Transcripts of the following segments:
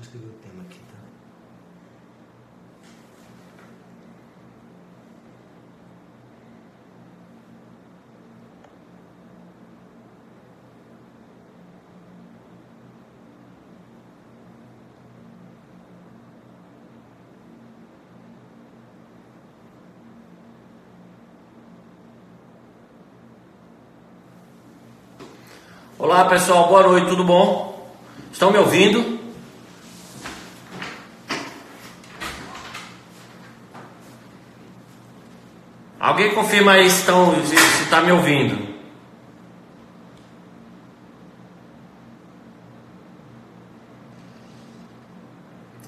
escrever o tema aqui, tá? Olá pessoal, boa noite, tudo bom? Estão me ouvindo? Alguém confirma aí se está me ouvindo?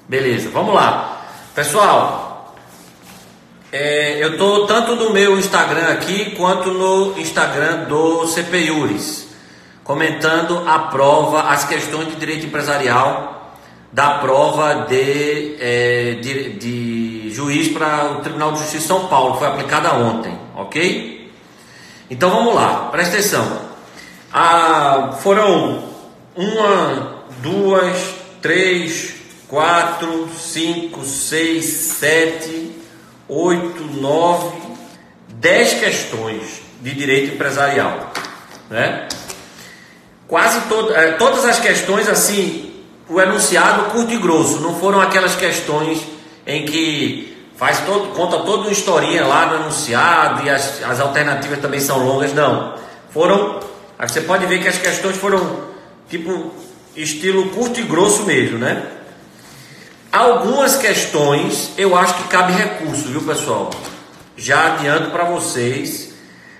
Beleza, vamos lá. Pessoal, eu estou tanto no meu Instagram aqui quanto no Instagram do CPIURES, comentando a prova, as questões de direito empresarial da prova de juiz para o Tribunal de Justiça de São Paulo, foi aplicada ontem, ok? Então vamos lá, presta atenção. Foram 1, 2, 3, 4, 5, 6, 7, 8, 9, 10 questões de direito empresarial, né? Quase todas as questões, assim, o enunciado curto e grosso, não foram aquelas questões em que conta toda uma historinha lá no enunciado e as alternativas também são longas, não. Você pode ver que as questões foram tipo estilo curto e grosso mesmo, né? Algumas questões eu acho que cabe recurso, viu pessoal? Já adianto para vocês,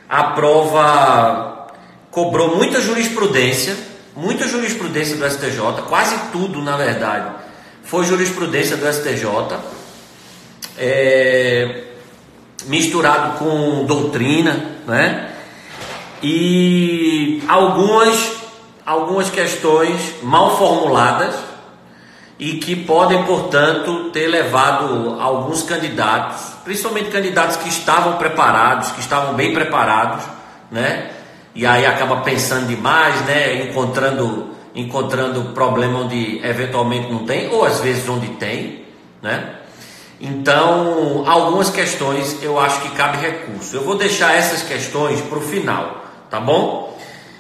a prova cobrou muita jurisprudência do STJ, quase tudo na verdade foi jurisprudência do STJ, misturado com doutrina, né? E algumas questões mal formuladas e que podem, portanto, ter levado alguns candidatos, principalmente candidatos que estavam preparados, que estavam bem preparados, né? E aí acaba pensando demais, né? Encontrando problema onde eventualmente não tem, ou às vezes onde tem, né? Então, algumas questões eu acho que cabe recurso. Eu vou deixar essas questões para o final, tá bom?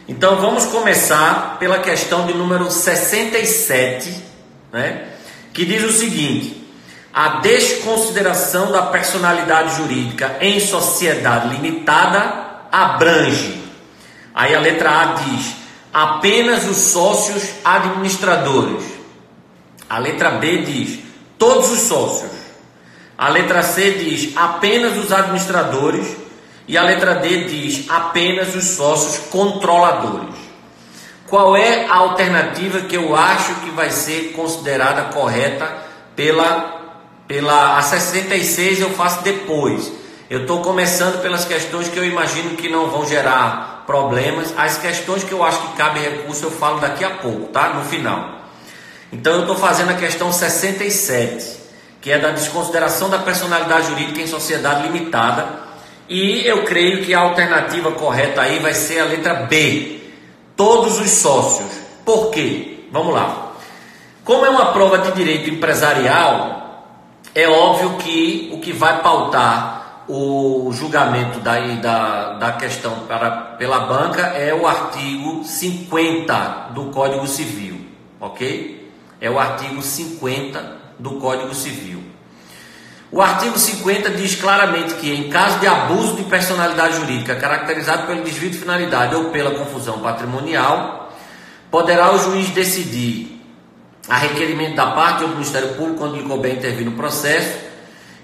Então, vamos começar pela questão de número 67, né? Que diz o seguinte: a desconsideração da personalidade jurídica em sociedade limitada abrange. Aí a letra A diz apenas os sócios administradores. A letra B diz todos os sócios. A letra C diz apenas os administradores. E a letra D diz apenas os sócios controladores. Qual é a alternativa que eu acho que vai ser considerada correta a 66 eu faço depois. Eu estou começando pelas questões que eu imagino que não vão gerar problemas. As questões que eu acho que cabe recurso eu falo daqui a pouco, tá? No final. Então eu estou fazendo a questão 67, que é da desconsideração da personalidade jurídica em sociedade limitada. E eu creio que a alternativa correta aí vai ser a letra B, todos os sócios. Por quê? Vamos lá. Como é uma prova de direito empresarial, é óbvio que o que vai pautar o julgamento da questão pela banca é o artigo 50 do Código Civil, ok? É o artigo 50 do Código Civil. O artigo 50 diz claramente que, em caso de abuso de personalidade jurídica caracterizado pelo desvio de finalidade ou pela confusão patrimonial, poderá o juiz decidir, a requerimento da parte ou do Ministério Público, quando lhe couber intervir no processo,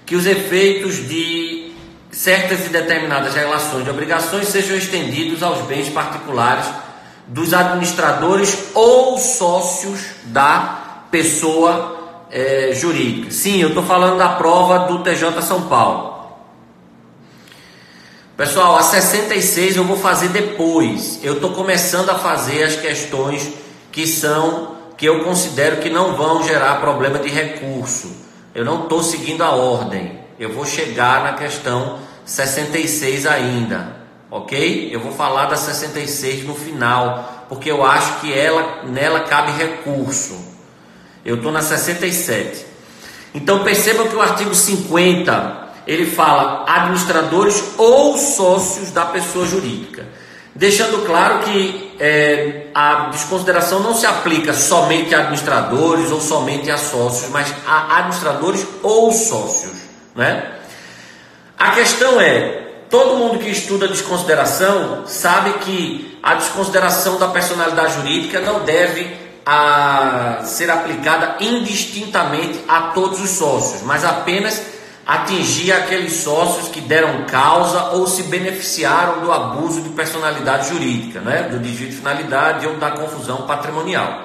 que os efeitos de certas e determinadas relações de obrigações sejam estendidos aos bens particulares dos administradores ou sócios da pessoa jurídica. Sim, eu estou falando da prova do TJ São Paulo. Pessoal, a 66 eu vou fazer depois. Eu estou começando a fazer as questões que eu considero que não vão gerar problema de recurso. Eu não estou seguindo a ordem. Eu vou chegar na questão 66 ainda, ok? Eu vou falar da 66 no final, porque eu acho que nela cabe recurso. Eu estou na 67. Então percebam que o artigo 50, ele fala administradores ou sócios da pessoa jurídica. Deixando claro que a desconsideração não se aplica somente a administradores ou somente a sócios, mas a administradores ou sócios, né? A questão é, todo mundo que estuda desconsideração sabe que a desconsideração da personalidade jurídica não deve ser aplicada indistintamente a todos os sócios, mas apenas atingir aqueles sócios que deram causa ou se beneficiaram do abuso de personalidade jurídica, né? Do desvio de finalidade ou da confusão patrimonial.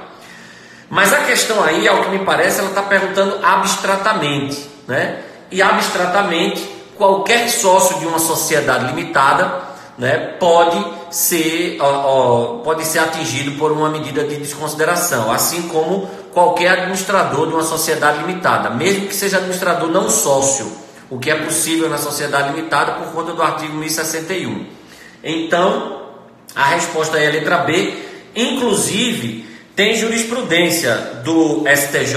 Mas a questão aí, ao que me parece, ela está perguntando abstratamente, né? E abstratamente, qualquer sócio de uma sociedade limitada, né, pode ser atingido por uma medida de desconsideração, assim como qualquer administrador de uma sociedade limitada, mesmo que seja administrador não sócio, o que é possível na sociedade limitada por conta do artigo 1061. Então, a resposta é a letra B. Inclusive, tem jurisprudência do STJ,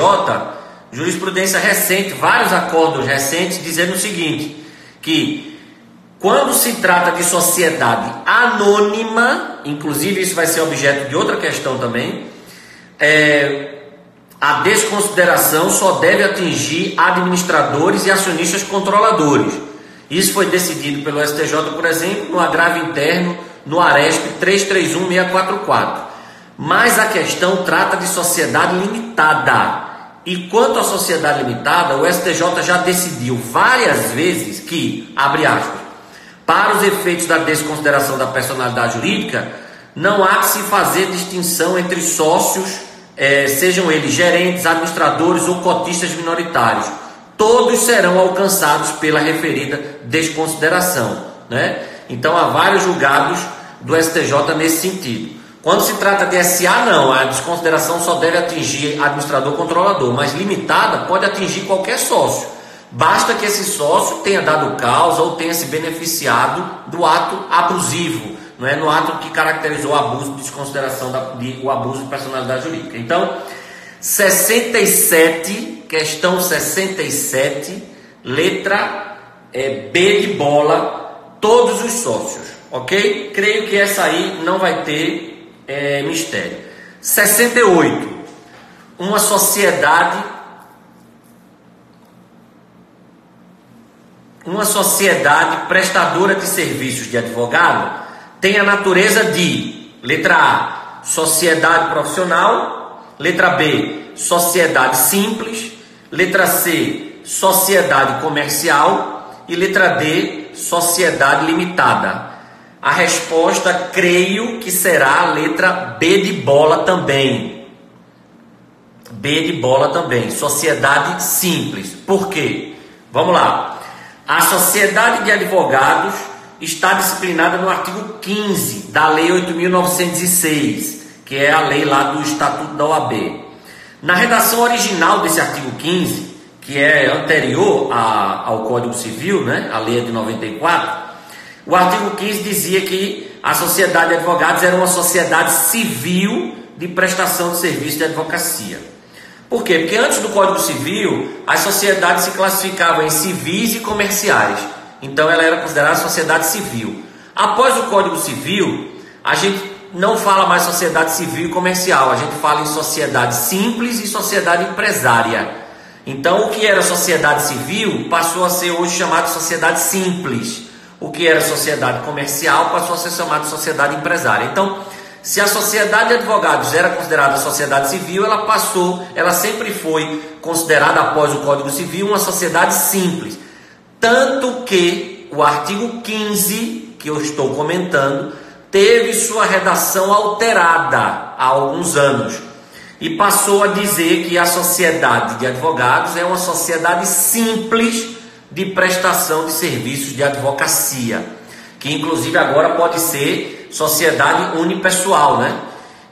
jurisprudência recente, vários acordos recentes, dizendo o seguinte, que quando se trata de sociedade anônima, inclusive isso vai ser objeto de outra questão também, a desconsideração só deve atingir administradores e acionistas controladores. Isso foi decidido pelo STJ, por exemplo, no agravo interno, no ARESP 331644. Mas a questão trata de sociedade limitada. E quanto à sociedade limitada, o STJ já decidiu várias vezes que, abre aspas, para os efeitos da desconsideração da personalidade jurídica, não há que se fazer distinção entre sócios, sejam eles gerentes, administradores ou cotistas minoritários. Todos serão alcançados pela referida desconsideração, né? Então há vários julgados do STJ nesse sentido. Quando se trata de SA, não, a desconsideração só deve atingir administrador controlador, mas limitada pode atingir qualquer sócio. Basta que esse sócio tenha dado causa ou tenha se beneficiado do ato abusivo, não é? No ato que caracterizou o abuso de desconsideração, o abuso de personalidade jurídica. Então, 67, questão 67, letra B de bola, todos os sócios, ok? Creio que essa aí não vai ter mistério. 68, uma sociedade prestadora de serviços de advogado tem a natureza de, letra A, sociedade profissional, letra B, sociedade simples, letra C, sociedade comercial e letra D, sociedade limitada. A resposta, creio que será a letra B de bola também. B de bola também, sociedade simples. Por quê? Vamos lá. A sociedade de advogados está disciplinada no artigo 15 da Lei 8.906, que é a lei lá do Estatuto da OAB. Na redação original desse artigo 15, que é anterior ao Código Civil, né, a lei é de 94, o artigo 15 dizia que a sociedade de advogados era uma sociedade civil de prestação de serviço de advocacia. Por quê? Porque antes do Código Civil, as sociedades se classificavam em civis e comerciais. Então ela era considerada sociedade civil. Após o Código Civil, a gente não fala mais sociedade civil e comercial, a gente fala em sociedade simples e sociedade empresária. Então o que era sociedade civil passou a ser hoje chamado de sociedade simples. O que era sociedade comercial passou a ser chamado de sociedade empresária. Então, se a sociedade de advogados era considerada sociedade civil, ela sempre foi considerada após o Código Civil uma sociedade simples. Tanto que o artigo 15, que eu estou comentando, teve sua redação alterada há alguns anos e passou a dizer que a sociedade de advogados é uma sociedade simples de prestação de serviços de advocacia, que inclusive agora pode ser sociedade unipessoal, né?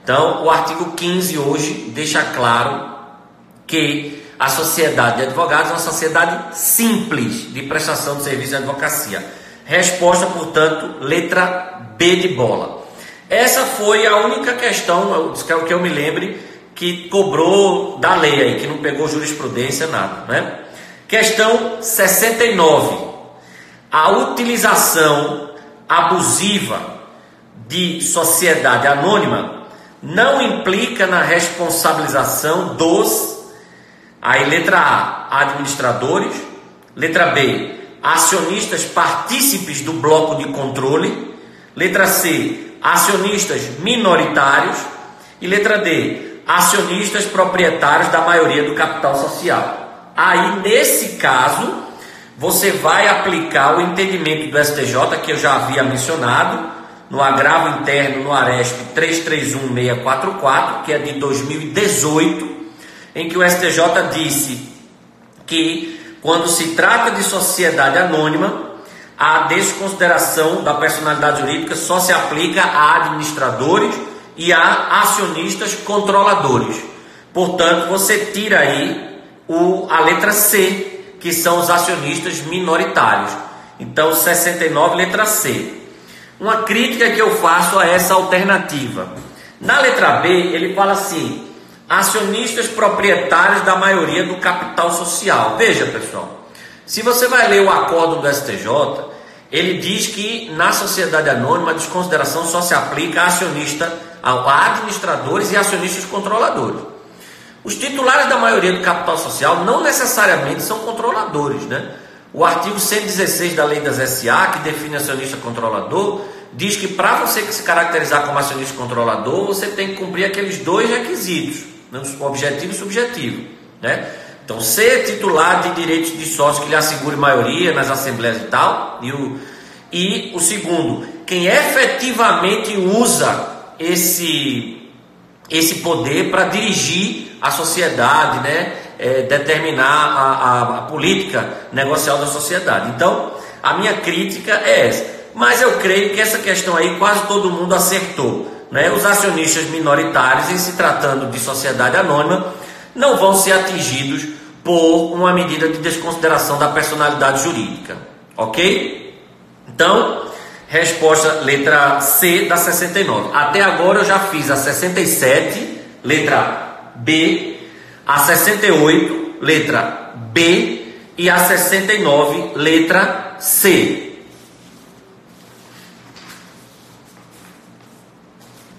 Então, o artigo 15 hoje deixa claro que a sociedade de advogados é uma sociedade simples de prestação de serviço de advocacia. Resposta, portanto, letra B de bola. Essa foi a única questão, que eu me lembre, que cobrou da lei aí, que não pegou jurisprudência, nada, né? Questão 69. A utilização abusiva de sociedade anônima não implica na responsabilização dos, aí letra A, administradores, letra B, acionistas partícipes do bloco de controle, letra C, acionistas minoritários e letra D, acionistas proprietários da maioria do capital social. Aí, nesse caso, você vai aplicar o entendimento do STJ, que eu já havia mencionado, no agravo interno no Aresp 331644, que é de 2018, em que o STJ disse que, quando se trata de sociedade anônima, a desconsideração da personalidade jurídica só se aplica a administradores e a acionistas controladores. Portanto, você tira aí a letra C, que são os acionistas minoritários. Então, 69, letra C. Uma crítica que eu faço a essa alternativa. Na letra B, ele fala assim: acionistas proprietários da maioria do capital social. Veja, pessoal, se você vai ler o acórdão do STJ, ele diz que na sociedade anônima a desconsideração só se aplica a administradores e acionistas controladores. Os titulares da maioria do capital social não necessariamente são controladores, né? O artigo 116 da Lei das SA, que define acionista controlador, diz que para você se caracterizar como acionista controlador, você tem que cumprir aqueles dois requisitos, né? Objetivo e subjetivo, né? Então, ser titular de direitos de sócio que lhe assegure maioria nas assembleias e tal, e o segundo, quem efetivamente usa esse poder para dirigir a sociedade, né? Determinar a política negocial da sociedade. Então, a minha crítica é essa. Mas eu creio que essa questão aí quase todo mundo acertou, né? Os acionistas minoritários, em se tratando de sociedade anônima, não vão ser atingidos por uma medida de desconsideração da personalidade jurídica. Ok? Então, resposta letra C da 69. Até agora eu já fiz a 67, letra B, a 68, letra B, e a 69, letra C.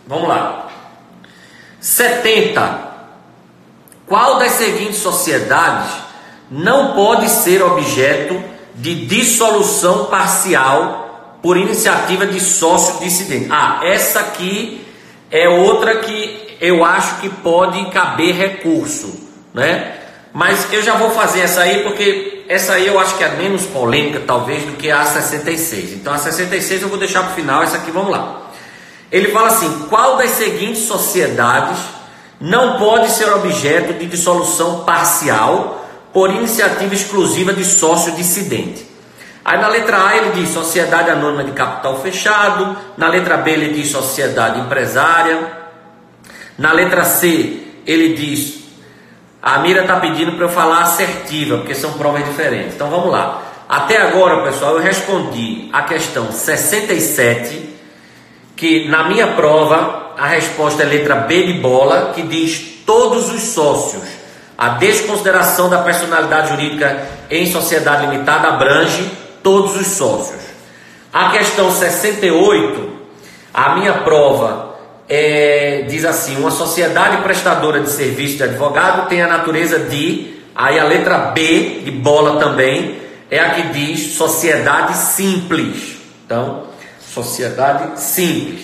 Vamos lá. 70. Qual das seguintes sociedades não pode ser objeto de dissolução parcial por iniciativa de sócio dissidente? Essa aqui é outra que eu acho que pode caber recurso, né? Mas eu já vou fazer essa aí, porque essa aí eu acho que é menos polêmica, talvez, do que a 66. Então, a 66 eu vou deixar para o final, essa aqui vamos lá. Ele fala assim: qual das seguintes sociedades não pode ser objeto de dissolução parcial por iniciativa exclusiva de sócio dissidente? Aí na letra A ele diz sociedade anônima de capital fechado, na letra B ele diz sociedade empresária, na letra C ele diz, a Mira está pedindo para eu falar assertiva, porque são provas diferentes. Então vamos lá. Até agora, pessoal, eu respondi a questão 67, que na minha prova a resposta é letra B de bola, que diz todos os sócios. A desconsideração da personalidade jurídica em sociedade limitada abrange todos os sócios. A questão 68, a minha prova diz assim: uma sociedade prestadora de serviço de advogado tem a natureza de... Aí a letra B de bola também é a que diz sociedade simples. Então, sociedade simples.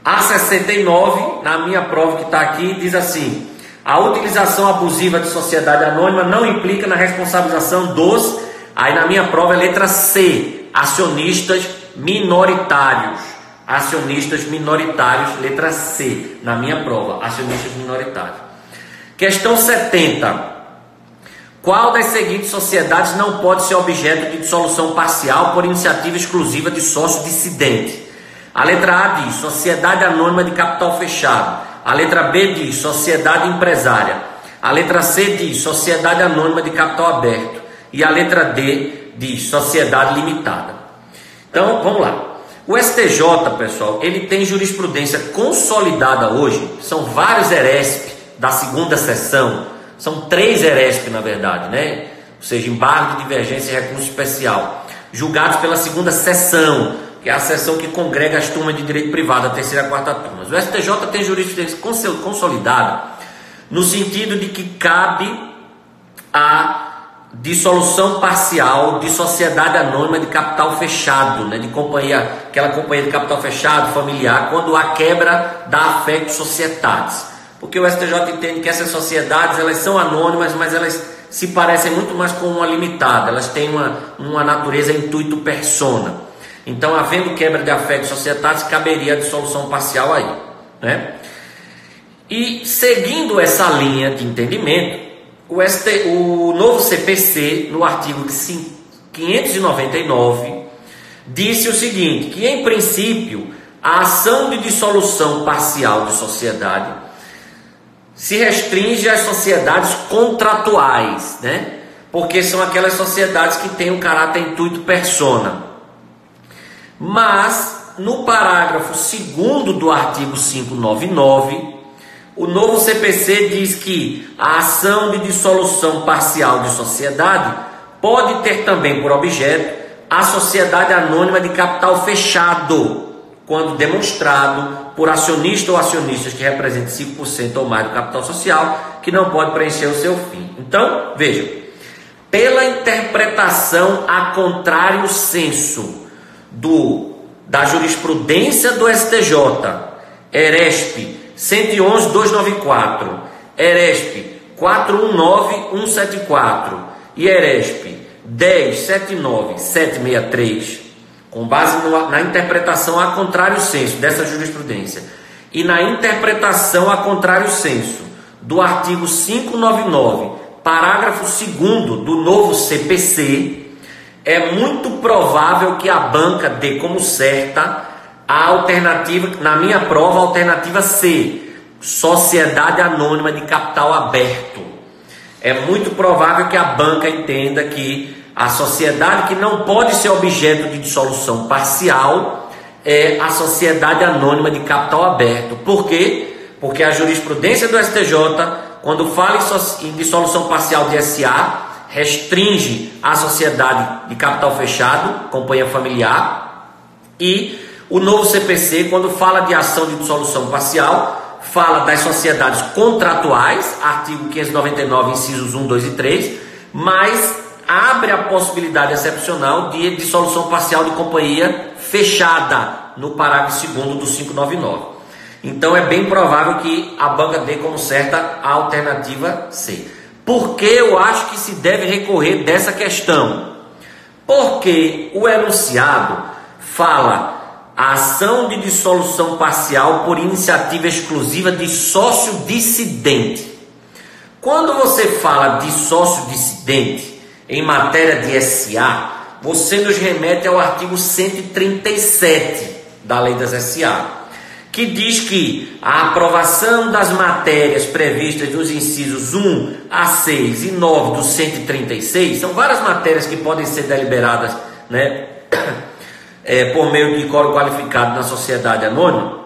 A 69, na minha prova que está aqui, diz assim: a utilização abusiva de sociedade anônima não implica na responsabilização dos... Aí na minha prova é letra C, acionistas minoritários. Acionistas minoritários, letra C, na minha prova, acionistas minoritários. Questão 70. Qual das seguintes sociedades não pode ser objeto de dissolução parcial por iniciativa exclusiva de sócio dissidente? A letra A diz sociedade anônima de capital fechado. A letra B diz sociedade empresária. A letra C diz sociedade anônima de capital aberto. E a letra D diz sociedade limitada. Então, vamos lá. O STJ, pessoal, ele tem jurisprudência consolidada hoje, são vários ERESP da segunda sessão, são 3 ERESP na verdade, né? Ou seja, embargo de divergência e recurso especial, julgados pela segunda sessão, que é a sessão que congrega as turmas de direito privado, a terceira e a quarta turmas. O STJ tem jurisprudência consolidada no sentido de que cabe a dissolução parcial de sociedade anônima de capital fechado, né, de companhia, aquela companhia de capital fechado, familiar, quando há quebra da affecto societatis. Porque o STJ entende que essas sociedades, elas são anônimas, mas elas se parecem muito mais com uma limitada, elas têm uma natureza intuito persona. Então, havendo quebra de affecto societatis, caberia a dissolução parcial aí, né? E seguindo essa linha de entendimento, o novo CPC, no artigo 599, disse o seguinte, que em princípio a ação de dissolução parcial de sociedade se restringe às sociedades contratuais, né? Porque são aquelas sociedades que têm o caráter intuito persona. Mas, no parágrafo 2º do artigo 599, o novo CPC diz que a ação de dissolução parcial de sociedade pode ter também por objeto a sociedade anônima de capital fechado, quando demonstrado por acionista ou acionistas que representem 5% ou mais do capital social, que não pode preencher o seu fim. Então, vejam, pela interpretação a contrário senso da jurisprudência do STJ, ERESP 111.294, ERESP 419.174 e ERESP 10.79.763, com base na interpretação a contrário senso dessa jurisprudência e na interpretação a contrário senso do artigo 599, parágrafo 2º do novo CPC, é muito provável que a banca dê como certa a alternativa, na minha prova, a alternativa C, sociedade anônima de capital aberto. É muito provável que a banca entenda que a sociedade que não pode ser objeto de dissolução parcial é a sociedade anônima de capital aberto. Por quê? Porque a jurisprudência do STJ, quando fala em dissolução parcial de SA, restringe a sociedade de capital fechado, companhia familiar, e o novo CPC, quando fala de ação de dissolução parcial, fala das sociedades contratuais, artigo 599, incisos 1, 2 e 3, mas abre a possibilidade excepcional de dissolução parcial de companhia fechada, no parágrafo 2º do 599. Então é bem provável que a banca dê como certa a alternativa C. Por que eu acho que se deve recorrer dessa questão? Porque o enunciado fala a ação de dissolução parcial por iniciativa exclusiva de sócio dissidente. Quando você fala de sócio dissidente em matéria de SA, você nos remete ao artigo 137 da Lei das SA, que diz que a aprovação das matérias previstas nos incisos 1 a 6 e 9 do 136, são várias matérias que podem ser deliberadas, né, por meio de quórum qualificado na sociedade anônima,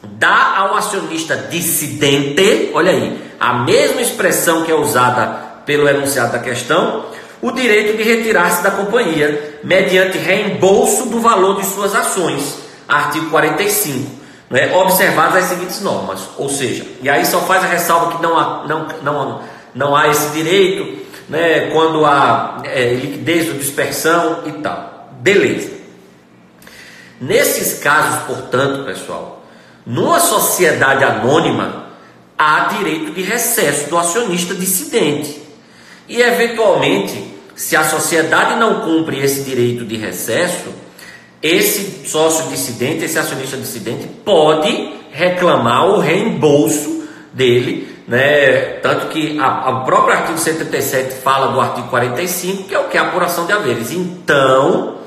dá ao acionista dissidente, olha aí, a mesma expressão que é usada pelo enunciado da questão, o direito de retirar-se da companhia mediante reembolso do valor de suas ações, artigo 45. Observadas as seguintes normas, ou seja, e aí só faz a ressalva que não há esse direito, né, quando há liquidez ou dispersão e tal. Beleza. Nesses casos, portanto, pessoal, numa sociedade anônima, há direito de recesso do acionista dissidente. E, eventualmente, se a sociedade não cumpre esse direito de recesso, esse sócio dissidente, esse acionista dissidente, pode reclamar o reembolso dele, né? Tanto que o próprio artigo 137 fala do artigo 45, que é o que? A apuração de haveres. Então,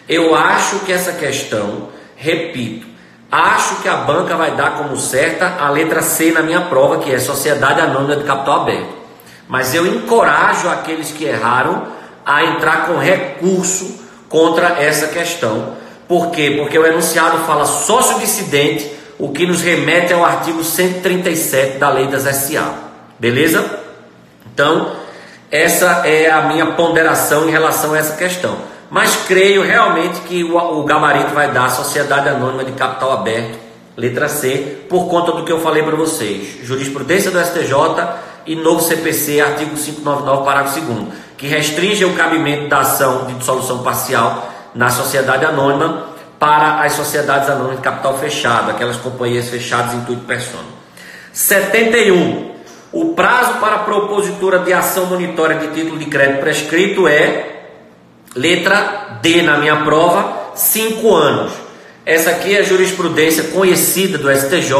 eu acho que essa questão, repito, acho que a banca vai dar como certa a letra C na minha prova, que é Sociedade Anônima de Capital Aberto. Mas eu encorajo aqueles que erraram a entrar com recurso contra essa questão. Por quê? Porque o enunciado fala sócio dissidente, o que nos remete ao artigo 137 da Lei das SA. Beleza? Então, essa é a minha ponderação em relação a essa questão. Mas creio realmente que o gabarito vai dar Sociedade Anônima de Capital Aberto, letra C, por conta do que eu falei para vocês. Jurisprudência do STJ e novo CPC, artigo 599, parágrafo 2º, que restringe o cabimento da ação de dissolução parcial na sociedade anônima para as sociedades anônimas de capital fechado, aquelas companhias fechadas em tudo persona. 71. O prazo para a propositura de ação monitória de título de crédito prescrito é, letra D na minha prova, 5 anos. Essa aqui é a jurisprudência conhecida do STJ.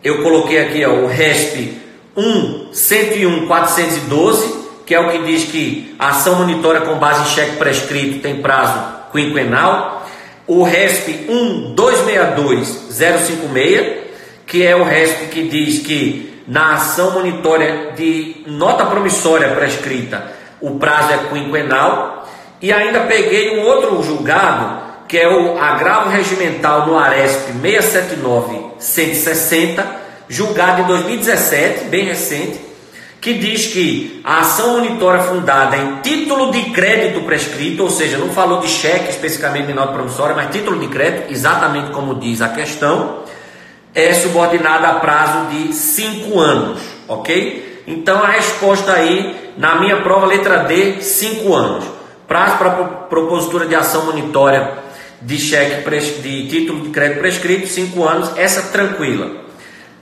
Eu coloquei aqui o RESP 101.412, que é o que diz que a ação monitória com base em cheque prescrito tem prazo quinquenal. O RESP 1262056, que é o RESP que diz que na ação monitória de nota promissória prescrita o prazo é quinquenal. E ainda peguei um outro julgado, que é o agravo regimental no ARESP 679-160, julgado em 2017, bem recente, que diz que a ação monitória fundada em título de crédito prescrito, ou seja, não falou de cheque especificamente de nota promissória, mas título de crédito, exatamente como diz a questão, é subordinada a prazo de 5 anos, ok? Então a resposta aí, na minha prova, letra D, 5 anos. Prazo para propositura de ação monitória de cheque de título de crédito prescrito, 5 anos, essa tranquila.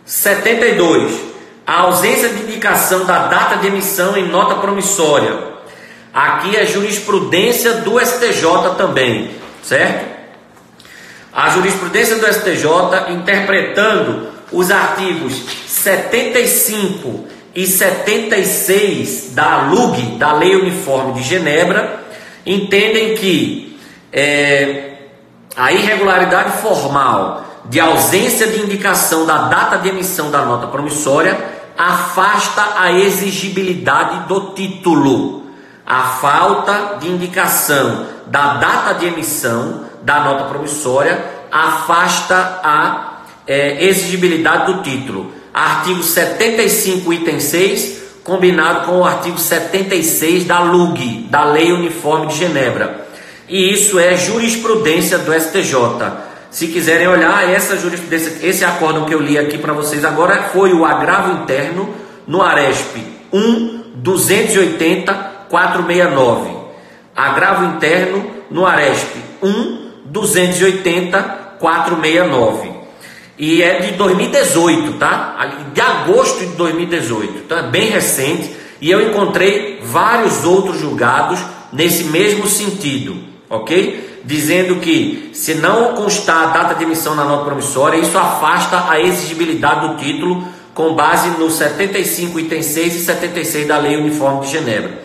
72. A ausência de indicação da data de emissão em nota promissória. Aqui é jurisprudência do STJ também, certo? A jurisprudência do STJ, interpretando os artigos 75 e 76 da LUG, da Lei Uniforme de Genebra, entendem que a irregularidade formal de ausência de indicação da data de emissão da nota promissória afasta a exigibilidade do título. A falta de indicação da data de emissão da nota promissória afasta a exigibilidade do título. Artigo 75, item 6, combinado com o artigo 76 da LUG, da Lei Uniforme de Genebra. E isso é jurisprudência do STJ. Se quiserem olhar, essa jurisprudência, esse acórdão que eu li aqui para vocês agora foi o agravo interno no ARESP 1.280.469. Agravo interno no ARESP 1.280.469. E é de 2018, tá? De agosto de 2018. Então é bem recente. E eu encontrei vários outros julgados nesse mesmo sentido, ok? Dizendo que se não constar a data de emissão na nota promissória, isso afasta a exigibilidade do título com base no 75, item 6 e 76 da Lei Uniforme de Genebra.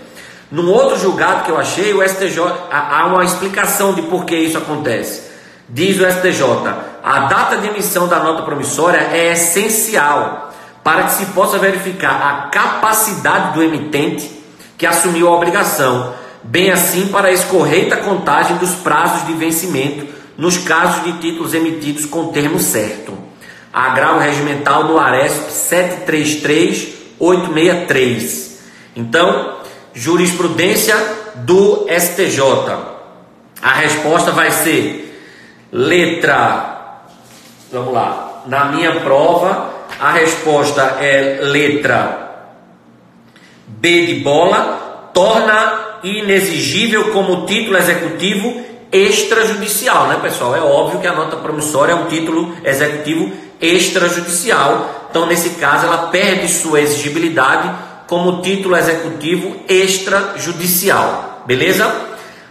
Num outro julgado que eu achei, o STJ, há uma explicação de por que isso acontece. Diz o STJ, a data de emissão da nota promissória é essencial para que se possa verificar a capacidade do emitente que assumiu a obrigação, bem assim para a escorreita contagem dos prazos de vencimento nos casos de títulos emitidos com termo certo. Agravo regimental no ARESP 733.863. Então, jurisprudência do STJ. A resposta vai ser letra, vamos lá, na minha prova, a resposta é letra B de bola, torna inexigível como título executivo extrajudicial, né, pessoal? É óbvio que a nota promissória é um título executivo extrajudicial, então nesse caso ela perde sua exigibilidade como título executivo extrajudicial, beleza?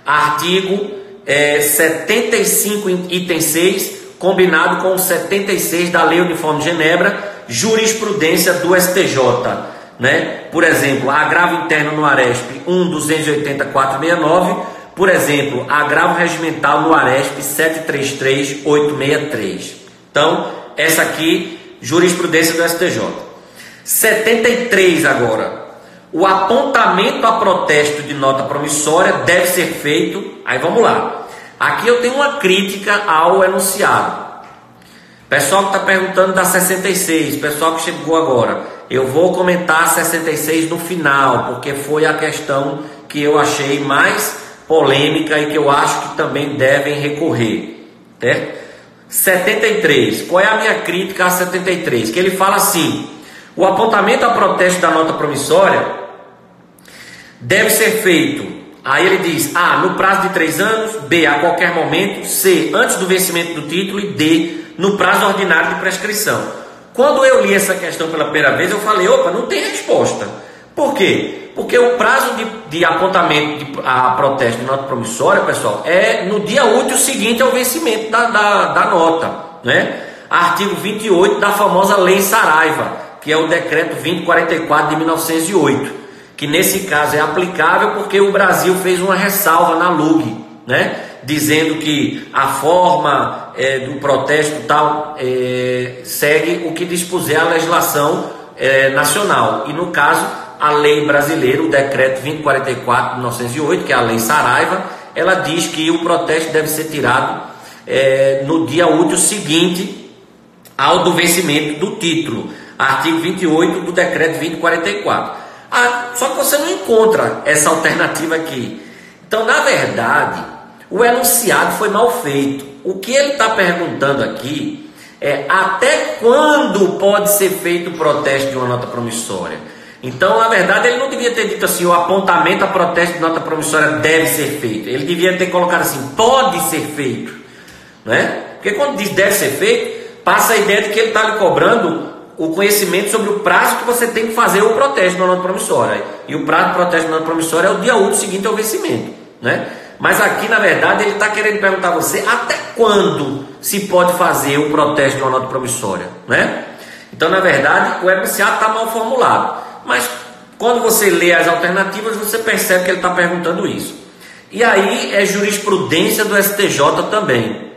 Artigo 75, item 6, combinado com o 76 da Lei Uniforme de Genebra, jurisprudência do STJ, né? Por exemplo, agravo interno no ARESP 1.280.469, por exemplo, agravo regimental no ARESP 733.863. Então, essa aqui, jurisprudência do STJ. 73 agora. O apontamento a protesto de nota promissória deve ser feito, aí vamos lá, Aqui eu tenho uma crítica ao enunciado. Pessoal que está perguntando da 66, pessoal que chegou agora, eu vou comentar a 66 no final, porque foi a questão que eu achei mais polêmica e que eu acho que também devem recorrer, certo? 73, qual é a minha crítica a 73? Que ele fala assim: o apontamento a protesto da nota promissória deve ser feito, aí ele diz, A, no prazo de 3 anos, B, a qualquer momento, C, antes do vencimento do título e D, no prazo ordinário de prescrição. Quando eu li essa questão pela primeira vez, eu falei, opa, não tem resposta. Por quê? Porque o prazo de apontamento a protesto de nota promissória, pessoal, é no dia útil seguinte ao vencimento da nota, né? Artigo 28 da famosa Lei Saraiva, que é o decreto 2044 de 1908, que nesse caso é aplicável porque o Brasil fez uma ressalva na LUG, né? Dizendo que a forma do protesto tal segue o que dispuser a legislação nacional. E no caso, a lei brasileira, o decreto 2044 de 1908, que é a Lei Saraiva, ela diz que o protesto deve ser tirado no dia útil seguinte ao do vencimento do título. Artigo 28 do decreto 2044. Só que você não encontra essa alternativa aqui. Então, na verdade, o enunciado foi mal feito. O que ele está perguntando aqui é até quando pode ser feito o protesto de uma nota promissória. Então, na verdade, ele não devia ter dito assim, o apontamento a protesto de nota promissória deve ser feito. Ele devia ter colocado assim, pode ser feito, né? Porque quando diz deve ser feito, passa a ideia de que ele está lhe cobrando o conhecimento sobre o prazo que você tem que fazer o protesto de uma nota promissória. E o prazo de protesto de uma nota promissória é o dia útil seguinte ao vencimento, né? Mas aqui, na verdade, ele está querendo perguntar a você até quando se pode fazer o protesto de uma nota promissória, né? Então, na verdade, o enunciado está mal formulado. Mas quando você lê as alternativas, você percebe que ele está perguntando isso. E aí é jurisprudência do STJ também,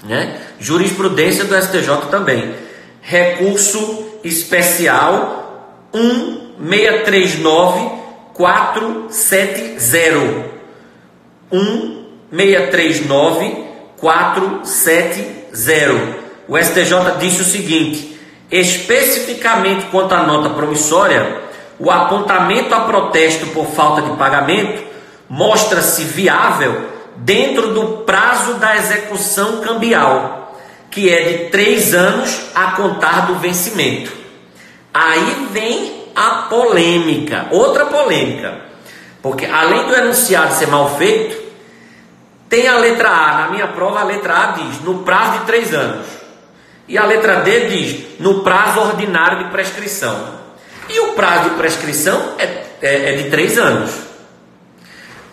né? Jurisprudência do STJ também. Recurso especial 1639470. 1639470. O STJ disse o seguinte: especificamente quanto à nota promissória, o apontamento a protesto por falta de pagamento mostra-se viável dentro do prazo da execução cambial, que é de 3 anos a contar do vencimento. Aí vem a polêmica, outra polêmica, porque além do enunciado ser mal feito, tem a letra A. Na minha prova, a letra A diz no prazo de 3 anos. E a letra D diz no prazo ordinário de prescrição. E o prazo de prescrição é de 3 anos.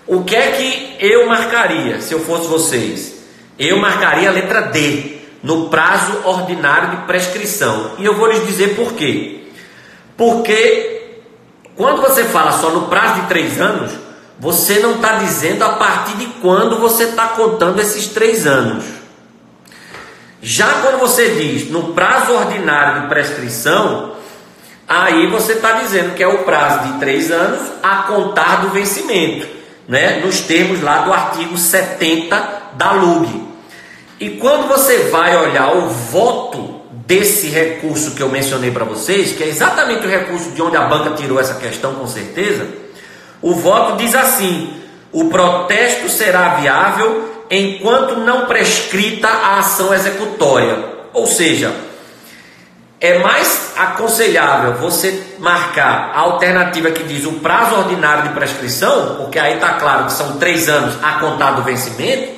O que é que eu marcaria se eu fosse vocês? Eu marcaria a letra D, no prazo ordinário de prescrição. E eu vou lhes dizer por quê. Porque quando você fala só no prazo de 3 anos, você não está dizendo a partir de quando você está contando esses 3 anos. Já quando você diz no prazo ordinário de prescrição, aí você está dizendo que é o prazo de 3 anos a contar do vencimento, né? Nos termos lá do artigo 70 da LUG. E quando você vai olhar o voto desse recurso que eu mencionei para vocês, que é exatamente o recurso de onde a banca tirou essa questão com certeza, o voto diz assim: o protesto será viável enquanto não prescrita a ação executória. Ou seja, é mais aconselhável você marcar a alternativa que diz o prazo ordinário de prescrição, porque aí está claro que são 3 anos a contar do vencimento,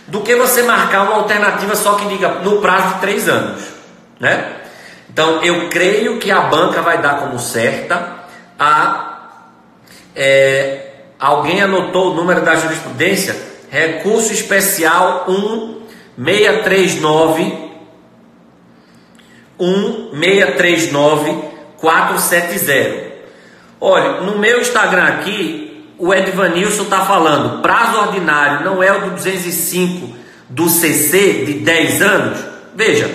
do que você marcar uma alternativa só que diga no prazo de 3 anos, né? Então, eu creio que a banca vai dar como certa alguém anotou o número da jurisprudência? Recurso especial 1639470. Olha, no meu Instagram aqui, o Edvanilson está falando, prazo ordinário não é o do 205 do CC de 10 anos? Veja,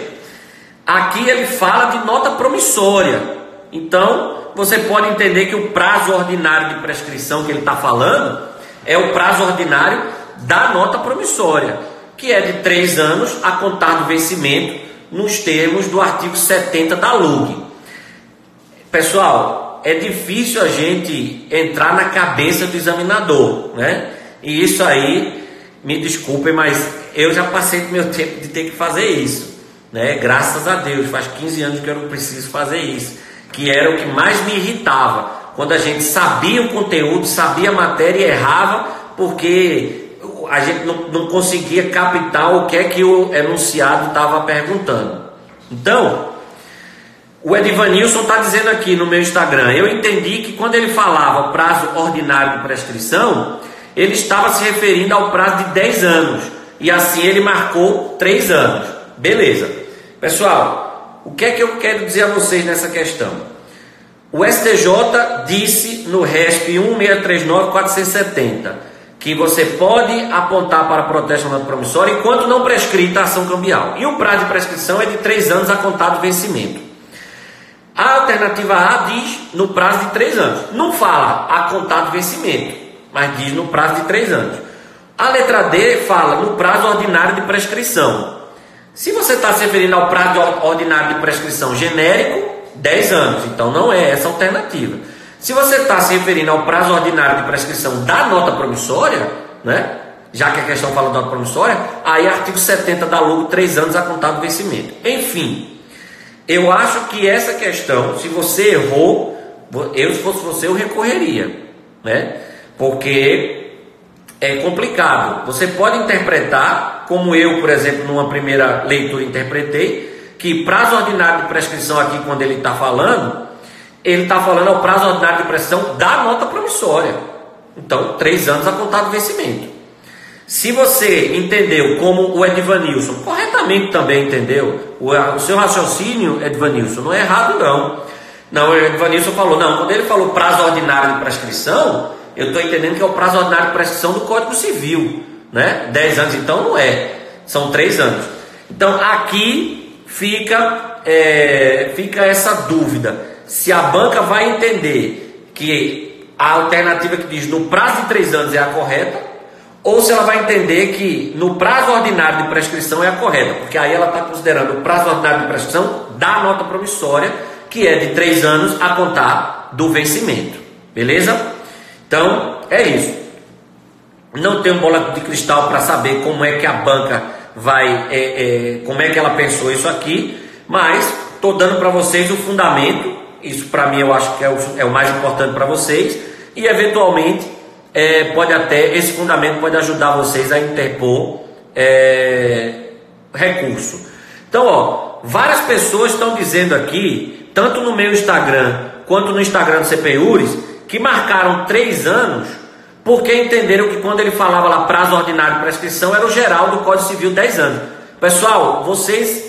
aqui ele fala de nota promissória. Então, você pode entender que o prazo ordinário de prescrição que ele está falando é o prazo ordinário da nota promissória, que é de 3 anos a contar do vencimento, nos termos do artigo 70 da LUG. Pessoal, é difícil a gente entrar na cabeça do examinador, né? E isso aí, me desculpem, mas eu já passei do meu tempo de ter que fazer isso, né? Graças a Deus, faz 15 anos que eu não preciso fazer isso, que era o que mais me irritava, quando a gente sabia o conteúdo, sabia a matéria e errava, porque a gente não conseguia captar o que é que o enunciado estava perguntando. Então, o Edvanilson está dizendo aqui no meu Instagram, eu entendi que quando ele falava prazo ordinário de prescrição, ele estava se referindo ao prazo de 10 anos, e assim ele marcou 3 anos. Beleza. Pessoal, o que é que eu quero dizer a vocês nessa questão? O STJ disse no RESP 1639-470 que você pode apontar para protesto na nota promissória enquanto não prescrita a ação cambial. E o prazo de prescrição é de 3 anos a contar do vencimento. A alternativa A diz no prazo de 3 anos. Não fala a contar do vencimento, mas diz no prazo de 3 anos. A letra D fala no prazo ordinário de prescrição. Se você está se referindo ao prazo ordinário de prescrição genérico, 10 anos. Então não é essa a alternativa. Se você está se referindo ao prazo ordinário de prescrição da nota promissória, né? Já que a questão fala da nota promissória, aí artigo 70 da LUG, 3 anos a contar do vencimento. Enfim, eu acho que essa questão, se você errou, se fosse você, eu recorreria, né? Porque é complicado. Você pode interpretar, como eu, por exemplo, numa primeira leitura interpretei, que prazo ordinário de prescrição aqui, quando ele está falando, ele está falando ao prazo ordinário de prescrição da nota promissória. Então, 3 anos a contar do vencimento. Se você entendeu como o Edvanilson, corretamente também entendeu, o seu raciocínio, Edvanilson, não é errado não. Não, o Edvanilson falou, não, quando ele falou prazo ordinário de prescrição, eu estou entendendo que é o prazo ordinário de prescrição do Código Civil, né? 10 anos então não é, são 3 anos. Então aqui fica essa dúvida. Se a banca vai entender que a alternativa que diz no prazo de 3 anos é a correta, ou se ela vai entender que no prazo ordinário de prescrição é a correta, porque aí ela está considerando o prazo ordinário de prescrição da nota promissória, que é de 3 anos a contar do vencimento. Beleza? Então, é isso. Não tenho bola de cristal para saber como é que a banca vai, como é que ela pensou isso aqui, mas estou dando para vocês o fundamento. Isso para mim eu acho que é o mais importante para vocês, e eventualmente esse fundamento pode ajudar vocês a interpor recurso. Então, ó, várias pessoas estão dizendo aqui, tanto no meu Instagram quanto no Instagram do CPURES, que marcaram 3 anos porque entenderam que quando ele falava lá prazo ordinário de prescrição era o geral do Código Civil 10 anos. Pessoal,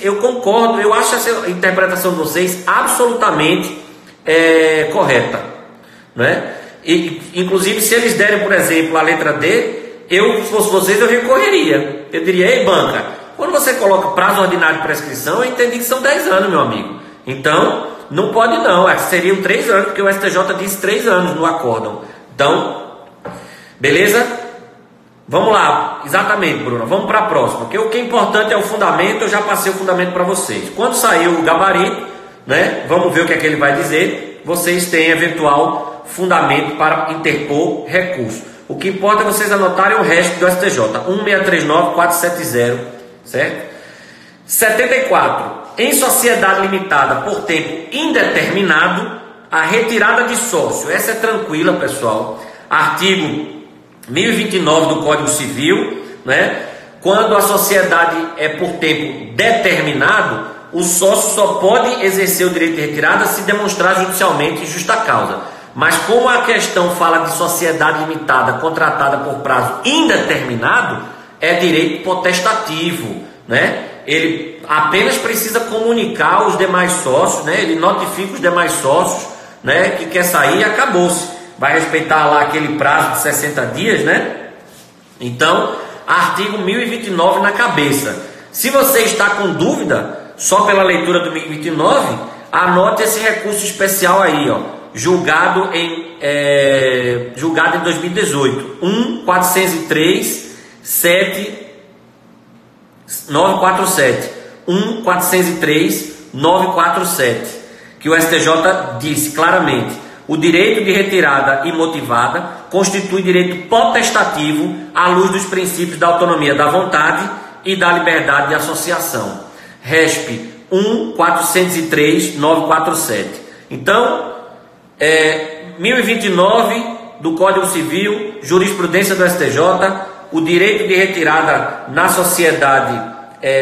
eu concordo, eu acho essa interpretação de vocês absolutamente correta, né? E, inclusive, se eles derem, por exemplo, a letra D, se fosse vocês, eu recorreria. Eu diria, ei banca, quando você coloca prazo ordinário de prescrição, eu entendi que são 10 anos, meu amigo. Então, não pode não, seriam 3 anos, porque o STJ disse 3 anos no acórdão. Então, beleza? Vamos lá, exatamente, Bruno, vamos para a próxima, porque o que é importante é o fundamento. Eu já passei o fundamento para vocês. Quando sair o gabarito, né, vamos ver o que é que ele vai dizer, vocês têm eventual fundamento para interpor recurso. O que importa é vocês anotarem o resto do STJ, 1639470, certo? 74. Em sociedade limitada por tempo indeterminado, a retirada de sócio, essa é tranquila, pessoal, artigo 1029 do Código Civil, né? Quando a sociedade é por tempo determinado, o sócio só pode exercer o direito de retirada se demonstrar judicialmente justa causa. Mas como a questão fala de sociedade limitada contratada por prazo indeterminado, é direito potestativo, né? Ele apenas precisa comunicar os demais sócios, né? Ele notifica os demais sócios, né, que quer sair e acabou-se. Vai respeitar lá aquele prazo de 60 dias, né? Então, artigo 1029 na cabeça. Se você está com dúvida, só pela leitura do 1029, anote esse recurso especial aí, ó, julgado em 2018, 1.403 1.403.947, que o STJ disse claramente: o direito de retirada imotivada constitui direito potestativo à luz dos princípios da autonomia da vontade e da liberdade de associação. RESP 1.403.947. Então, 1029 do Código Civil, jurisprudência do STJ, o direito de retirada na sociedade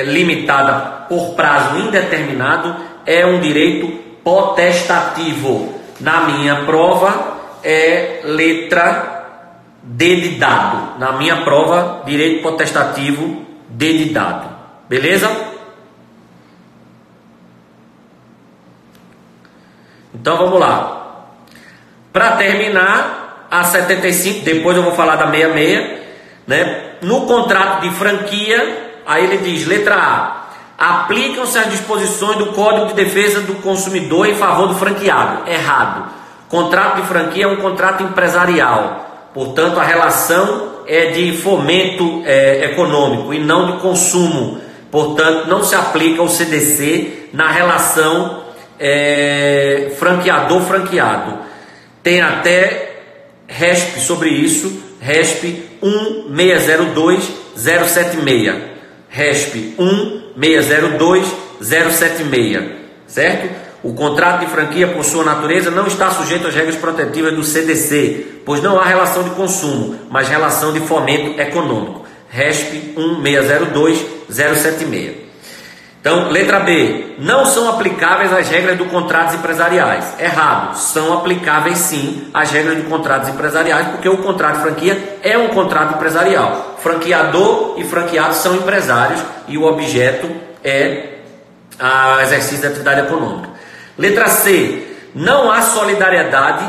limitada por prazo indeterminado é um direito potestativo. Na minha prova é letra D de dado. Na minha prova, direito potestativo D de dado. Beleza? Então vamos lá. Para terminar, a 75, depois eu vou falar da 66, né? No contrato de franquia, aí ele diz, letra A: aplicam-se as disposições do Código de Defesa do Consumidor em favor do franqueado. Errado. Contrato de franquia é um contrato empresarial. Portanto, a relação é de fomento econômico e não de consumo. Portanto, não se aplica o CDC na relação franqueador-franqueado. Tem até RESP sobre isso, RESP 1602076. RESP 1602076, certo? O contrato de franquia, por sua natureza, não está sujeito às regras protetivas do CDC, pois não há relação de consumo, mas relação de fomento econômico. RESP 1602076. Então, letra B: não são aplicáveis as regras dos contratos empresariais. Errado. São aplicáveis sim as regras dos contratos empresariais, porque o contrato de franquia é um contrato empresarial. Franqueador e franqueado são empresários e o objeto é o exercício da atividade econômica. Letra C: não há solidariedade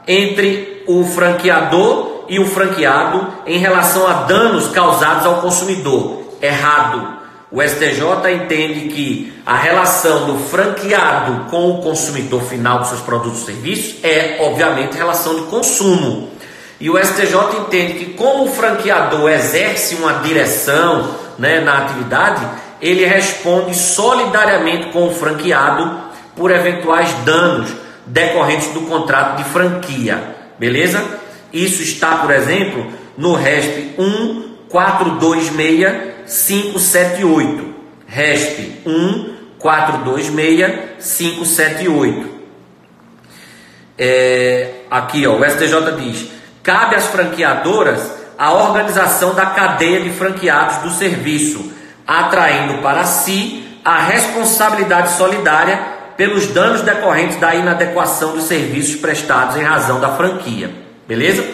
entre o franqueador e o franqueado em relação a danos causados ao consumidor. Errado. O STJ entende que a relação do franqueado com o consumidor final dos seus produtos e serviços é, obviamente, relação de consumo. E o STJ entende que, como o franqueador exerce uma direção, né, na atividade, ele responde solidariamente com o franqueado por eventuais danos decorrentes do contrato de franquia. Beleza? Isso está, por exemplo, no RESP 1426578. RESP 1426578. Aqui, ó, o STJ diz: cabe às franqueadoras a organização da cadeia de franqueados do serviço, atraindo para si a responsabilidade solidária pelos danos decorrentes da inadequação dos serviços prestados em razão da franquia. Beleza?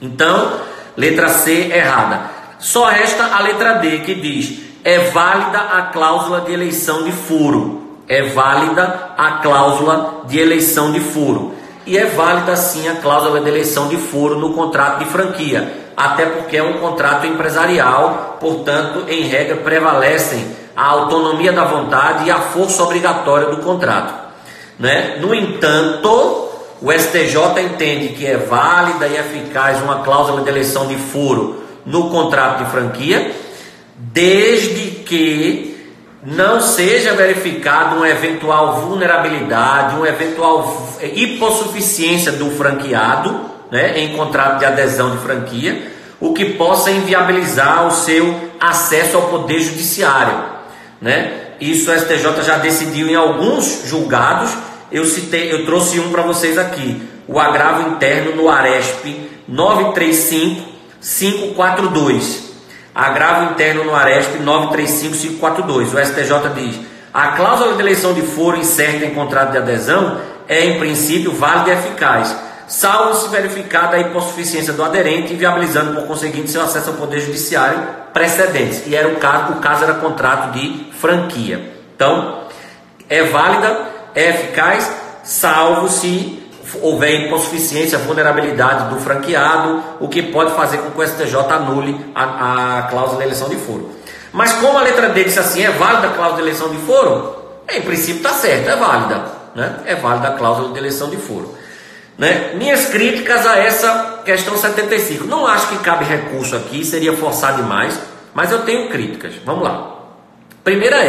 Então, letra C errada. Só resta a letra D, que diz: é válida a cláusula de eleição de furo. É válida a cláusula de eleição de furo. E é válida sim a cláusula de eleição de furo no contrato de franquia, até porque é um contrato empresarial, portanto, em regra, prevalecem a autonomia da vontade e a força obrigatória do contrato, né? No entanto, o STJ entende que é válida e eficaz uma cláusula de eleição de furo no contrato de franquia, desde que não seja verificado uma eventual vulnerabilidade, uma eventual hipossuficiência do franqueado, né, em contrato de adesão de franquia, o que possa inviabilizar o seu acesso ao poder judiciário, né? Isso o STJ já decidiu em alguns julgados. Eu trouxe um para vocês aqui: o agravo interno no ARESP 935542. Agravo interno no ARESP 935542. O STJ diz: a cláusula de eleição de foro incerta em contrato de adesão é, em princípio, válida e eficaz, salvo se verificada a hipossuficiência do aderente, inviabilizando, por conseguinte, seu acesso ao poder judiciário precedentes. E era o caso era contrato de franquia. Então, é válida, é eficaz, salvo se houver hipossuficiência, vulnerabilidade do franqueado, o que pode fazer com que o STJ anule a cláusula de eleição de foro. Mas como a letra D disse assim: é válida a cláusula de eleição de foro, em princípio está certo, é válida, né? É válida a cláusula de eleição de foro. né? Minhas críticas a essa questão 75. Não acho que cabe recurso aqui, seria forçar demais, mas eu tenho críticas. Vamos lá. Primeira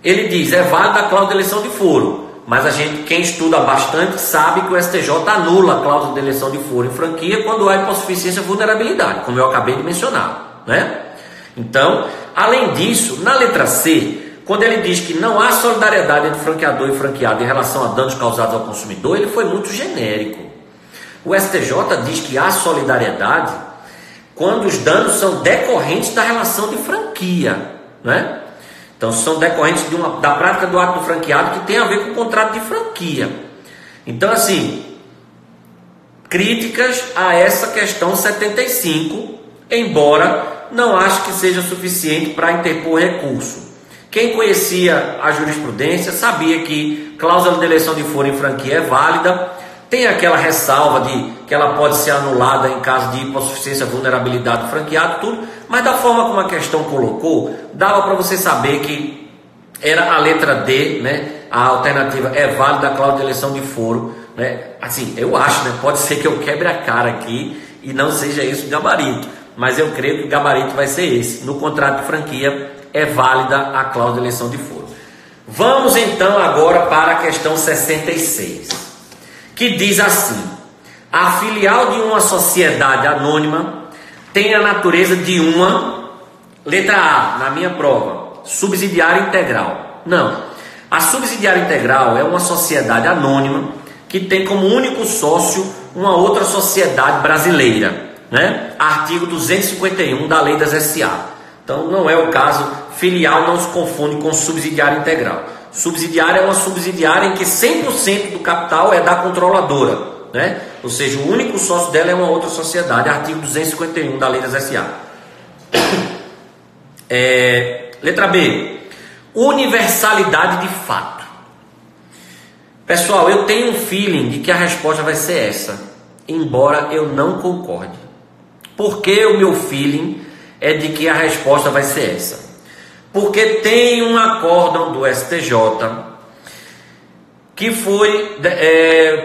ele diz, é válida a cláusula de eleição de foro, mas quem estuda bastante sabe que o STJ anula a cláusula de eleição de foro em franquia quando há hipossuficiência ou vulnerabilidade, como eu acabei de mencionar, né? Então, além disso, na letra C, quando ele diz que não há solidariedade entre franqueador e franqueado em relação a danos causados ao consumidor, ele foi muito genérico. O STJ diz que há solidariedade quando os danos são decorrentes da relação de franquia, né? Então, são decorrentes da prática do ato do franqueado que tem a ver com o contrato de franquia. Então, assim, críticas a essa questão 75, embora não acho que seja suficiente para interpor recurso. Quem conhecia a jurisprudência sabia que cláusula de eleição de foro em franquia é válida, tem aquela ressalva de que ela pode ser anulada em caso de hipossuficiência, vulnerabilidade do franqueado, tudo, mas da forma como a questão colocou, dava para você saber que era a letra D, né? A alternativa é válida a cláusula de eleição de foro, né? Assim, eu acho, né? Pode ser que eu quebre a cara aqui e não seja isso o gabarito, mas eu creio que o gabarito vai ser esse. No contrato de franquia é válida a cláusula de eleição de foro. Vamos então agora para a questão 66, que diz assim: a filial de uma sociedade anônima tem a natureza de uma, letra A, na minha prova, subsidiária integral. Não, a subsidiária integral é uma sociedade anônima que tem como único sócio uma outra sociedade brasileira, né? Artigo 251 da Lei das SA. Então não é o caso, filial não se confunde com subsidiária integral. Subsidiária é uma subsidiária em que 100% do capital é da controladora, né? Ou seja, o único sócio dela é uma outra sociedade, artigo 251 da Lei das SA. Letra B, universalidade de fato. Pessoal, eu tenho um feeling de que a resposta vai ser essa, embora eu não concorde. Por que o meu feeling é de que a resposta vai ser essa? Porque tem um acórdão do STJ que foi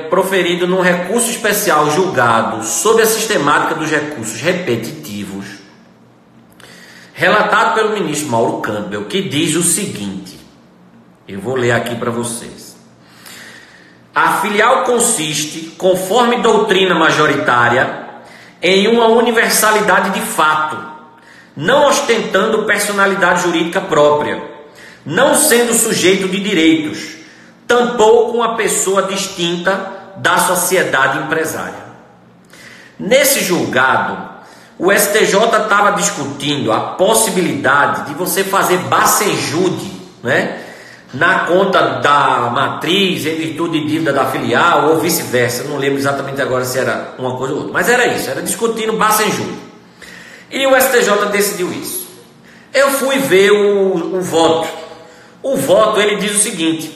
proferido num recurso especial julgado sob a sistemática dos recursos repetitivos, relatado pelo ministro Mauro Campbell, que diz o seguinte, eu vou ler aqui para vocês. A filial consiste, conforme doutrina majoritária, em uma universalidade de fato, não ostentando personalidade jurídica própria, não sendo sujeito de direitos, tampouco uma pessoa distinta da sociedade empresária. Nesse julgado, o STJ estava discutindo a possibilidade de você fazer bacejude, né, na conta da matriz em virtude de dívida da filial ou vice-versa. Não lembro exatamente agora se era uma coisa ou outra, mas era isso, era discutindo bacejude. E o STJ decidiu isso. Eu fui ver o voto. O voto, ele diz o seguinte: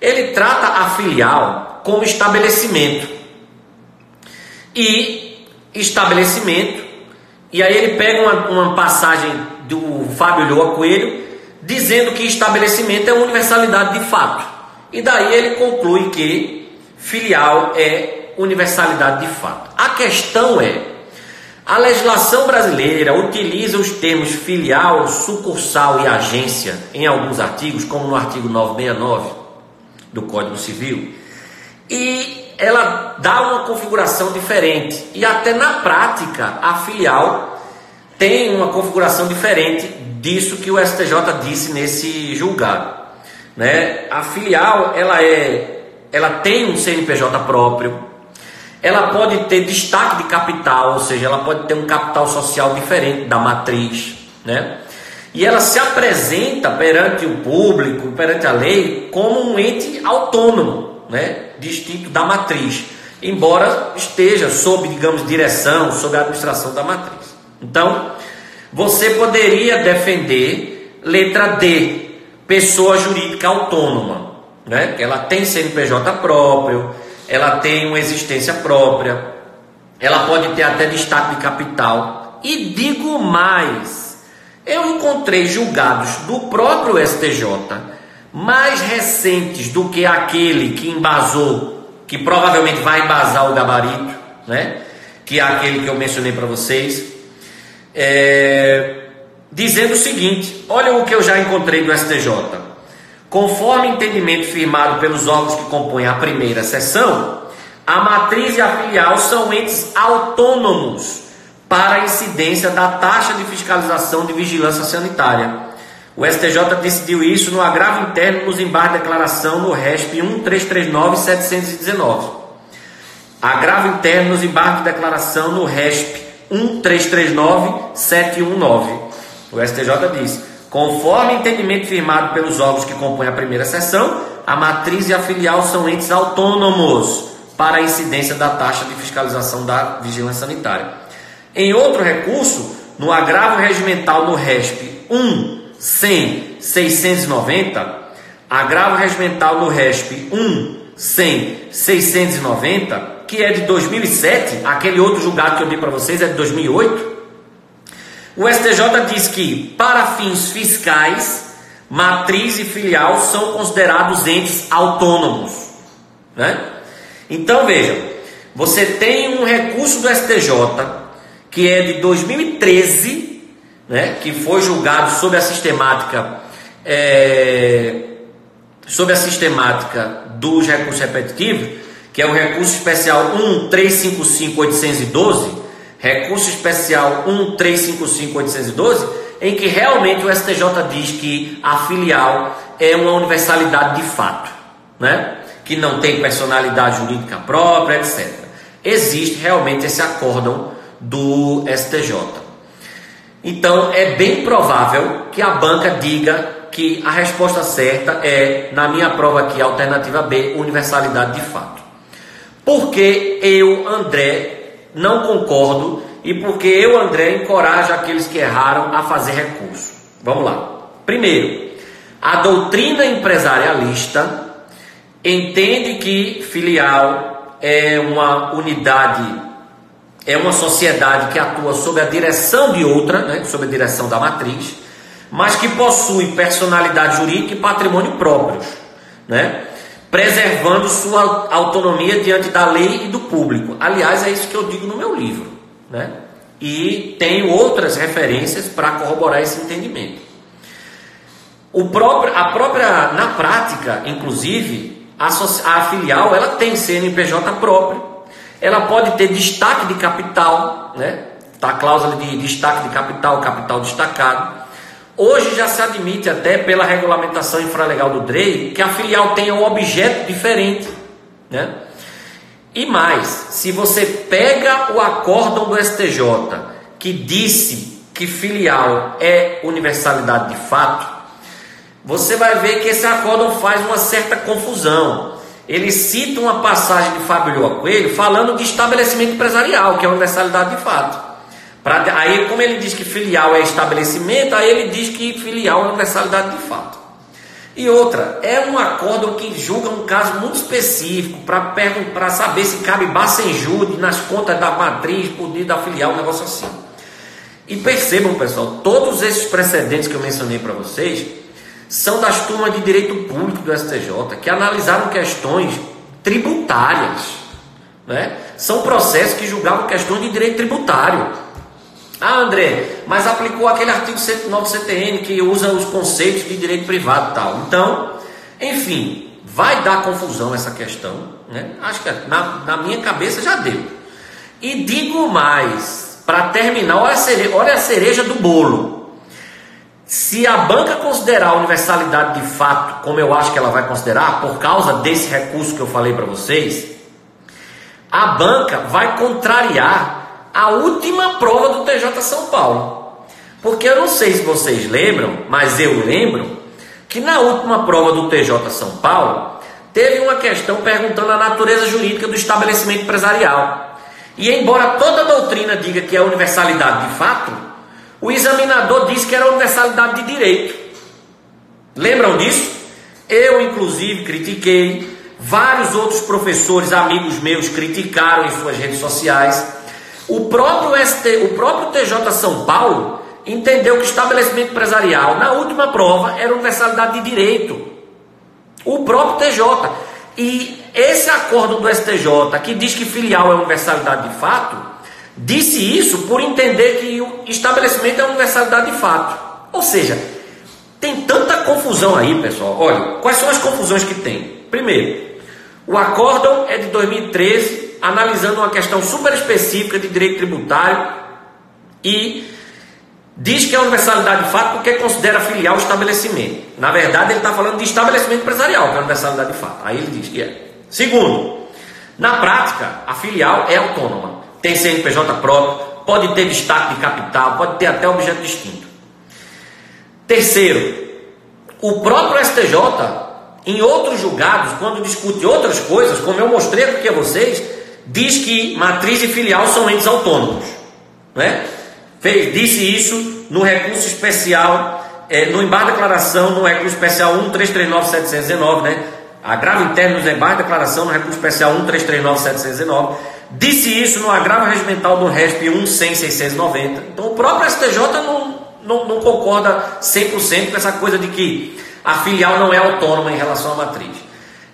ele trata a filial como estabelecimento. E estabelecimento, e aí ele pega uma passagem do Fábio Lhoa Coelho, dizendo que estabelecimento é universalidade de fato. E daí ele conclui que filial é universalidade de fato. A questão é, a legislação brasileira utiliza os termos filial, sucursal e agência em alguns artigos, como no artigo 969 do Código Civil, e ela dá uma configuração diferente. E até na prática, a filial tem uma configuração diferente disso que o STJ disse nesse julgado, né? A filial, ela tem um CNPJ próprio, ela pode ter destaque de capital, ou seja, ela pode ter um capital social diferente da matriz, né? E ela se apresenta perante o público, perante a lei, como um ente autônomo, né? Distinto da matriz, embora esteja sob, digamos, direção, sob a administração da matriz. Então, você poderia defender letra D, pessoa jurídica autônoma, né? Ela tem CNPJ próprio, ela tem uma existência própria, ela pode ter até destaque de capital. E digo mais, eu encontrei julgados do próprio STJ mais recentes do que aquele que embasou que provavelmente vai embasar o gabarito, né? Que é aquele que eu mencionei para vocês, dizendo o seguinte: olha o que eu já encontrei do STJ. Conforme entendimento firmado pelos órgãos que compõem a primeira seção, a matriz e a filial são entes autônomos para a incidência da taxa de fiscalização de vigilância sanitária. O STJ decidiu isso no agravo interno nos embargos de declaração no RESP 1339-719. Agravo interno nos embargos de declaração no RESP 1339-719. O STJ diz: conforme entendimento firmado pelos órgãos que compõem a primeira seção, a matriz e a filial são entes autônomos para a incidência da taxa de fiscalização da vigilância sanitária. Em outro recurso, no agravo regimental no RESP 100-690, agravo regimental no RESP 100-690, que é de 2007, aquele outro julgado que eu dei para vocês é de 2008, o STJ diz que, para fins fiscais, matriz e filial são considerados entes autônomos, né? Então, vejam, você tem um recurso do STJ, que é de 2013, né, que foi julgado sob a sistemática dos recursos repetitivos, que é o recurso especial 1355812, recurso especial 1355812, em que realmente o STJ diz que a filial é uma universalidade de fato, né, que não tem personalidade jurídica própria, etc. Existe realmente esse acórdão do STJ. Então é bem provável que a banca diga que a resposta certa é, na minha prova aqui, a alternativa B, universalidade de fato. Por que eu, André, não concordo e porque eu, André, encorajo aqueles que erraram a fazer recurso? Vamos lá. Primeiro, a doutrina empresarialista entende que filial é uma unidade, é uma sociedade que atua sob a direção de outra, né, sob a direção da matriz, mas que possui personalidade jurídica e patrimônio próprios, né, preservando sua autonomia diante da lei e do público. Aliás, é isso que eu digo no meu livro, né, e tenho outras referências para corroborar esse entendimento. Na prática, inclusive, a filial ela tem CNPJ próprio. Ela pode ter destaque de capital, né? Tá a cláusula de destaque de capital, capital destacado. Hoje já se admite até pela regulamentação infralegal do DREI que a filial tenha um objeto diferente, né? E mais, se você pega o acórdão do STJ que disse que filial é universalidade de fato, você vai ver que esse acórdão faz uma certa confusão. Ele cita uma passagem de Fábio Lhoa Coelho falando de estabelecimento empresarial, que é universalidade de fato. Aí, como ele diz que filial é estabelecimento, aí ele diz que filial é universalidade de fato. E outra, é um acórdão que julga um caso muito específico para saber se cabe bacenjude nas contas da matriz, poder da filial, um negócio assim. E percebam, pessoal, todos esses precedentes que eu mencionei para vocês são das turmas de direito público do STJ, que analisaram questões tributárias, né? São processos que julgavam questões de direito tributário. Ah, André, mas aplicou aquele artigo 109 do CTN que usa os conceitos de direito privado e tal. Então, enfim, vai dar confusão essa questão, né? Acho que na minha cabeça já deu. E digo mais, para terminar, olha a cereja do bolo. Se a banca considerar a universalidade de fato, como eu acho que ela vai considerar, por causa desse recurso que eu falei para vocês, a banca vai contrariar a última prova do TJ São Paulo. Porque eu não sei se vocês lembram, mas eu lembro que na última prova do TJ São Paulo, teve uma questão perguntando a natureza jurídica do estabelecimento empresarial. E embora toda a doutrina diga que é universalidade de fato, o examinador disse que era universalidade de direito. Lembram disso? Eu, inclusive, critiquei. Vários outros professores, amigos meus, criticaram em suas redes sociais. O próprio TJ São Paulo entendeu que estabelecimento empresarial, na última prova, era universalidade de direito. O próprio TJ. E esse acórdão do STJ, que diz que filial é universalidade de fato, disse isso por entender que o estabelecimento é universalidade de fato. Ou seja, tem tanta confusão aí, pessoal. Olha, quais são as confusões que tem? Primeiro, o acórdão é de 2013, analisando uma questão super específica de direito tributário e diz que é universalidade de fato porque considera filial o estabelecimento. Na verdade, ele está falando de estabelecimento empresarial, que é universalidade de fato. Aí ele diz que é. Segundo, na prática, a filial é autônoma. Tem CNPJ próprio, pode ter destaque de capital, pode ter até objeto distinto. Terceiro, o próprio STJ, em outros julgados, quando discute outras coisas, como eu mostrei aqui a vocês, diz que matriz e filial são entes autônomos, né? Disse isso no recurso especial, no embargo de declaração, no recurso especial 1339719, né? Agravo interno no embargo de declaração, no recurso especial 1339719. Disse isso no agravo regimental do RESP 1006690. Então o próprio STJ não concorda 100% com essa coisa de que a filial não é autônoma em relação à matriz.